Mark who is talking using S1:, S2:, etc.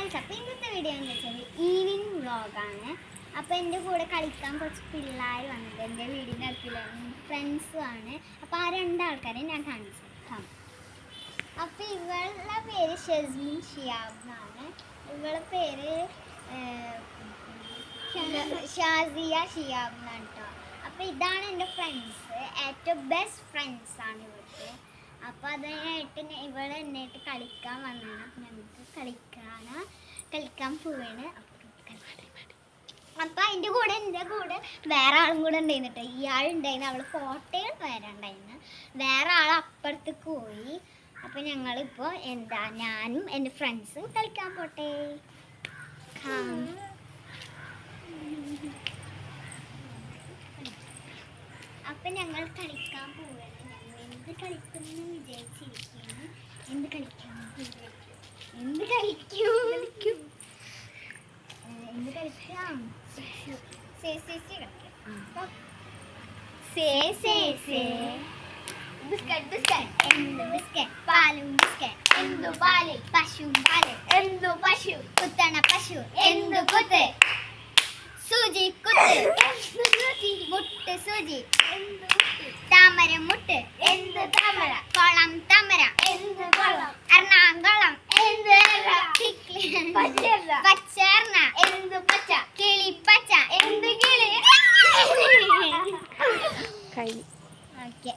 S1: Guys, അപ്പോൾ ഇന്നത്തെ video എന്ന് വെച്ചാൽ ഈവനിങ് വ്ളോഗാണ്. അപ്പോൾ എൻ്റെ കൂടെ കളിക്കാൻ കുറച്ച് പിള്ളേർ വന്നിട്ട് എൻ്റെ വീടിൻ്റെ അടുത്തുള്ള ഫ്രണ്ട്സും ആണ്. അപ്പോൾ ആ രണ്ടാൾക്കാരെ ഞാൻ കാണിച്ചേക്കാം. അപ്പോൾ ഇവളുടെ പേര് ഷെസ്മിൻ ഷിയാബ് എന്നാണ്. ഇവളുടെ പേര് ഷാസിയ ഷിയാബ് എന്നാണ് കേട്ടോ. അപ്പോൾ ഇതാണ് എൻ്റെ ഫ്രണ്ട്സ്, ഏറ്റവും ബെസ്റ്റ് ഫ്രണ്ട്സാണ് ഇവർക്ക്. അപ്പോൾ അതിനായിട്ട് ഇവൾ എന്നായിട്ട് കളിക്കാൻ വന്നതാണ്. അപ്പം ഞങ്ങൾക്ക് കളിക്കാൻ പോവാണ്. അപ്പം അതിൻ്റെ കൂടെ എൻ്റെ കൂടെ വേറെ ആളും കൂടെ ഉണ്ടായിരുന്നു കേട്ടോ. ഇയാളുണ്ടായിരുന്നു, അവൾ ഫോട്ടോകൾ വരാണ്ടായിരുന്നു. വേറെ ആൾ അപ്പുറത്തേക്ക് പോയി. അപ്പം ഞങ്ങളിപ്പോൾ ഞാനും എൻ്റെ ഫ്രണ്ട്സും കളിക്കാൻ പോട്ടെ. അപ്പം ഞങ്ങൾ കളിക്കാൻ പോവുകയാണ്. ഞങ്ങൾ എന്ത് കളിക്കുമെന്ന് വിചാരിച്ചിരിക്കുകയാണ്. എന്ത് കളിക്കാം? പാലും ബിസ്ക്കറ്റ് എന്തു പാല്, പശു പാല് എന്തു പശു, കുത്തണ പശു എന്തു കുത്ത്, സൂചി കുത്ത് മുട്ട് സൂചി എന്തു താമര മുട്ട് എന്ത് താമര, കുളം താമര എന്ത് കുളം, എറണാകുളം എന്ത് പച്ചെർണ എന്ത് പച്ച, കിളി പച്ച എന്ത് കിളി. ഓക്കെ,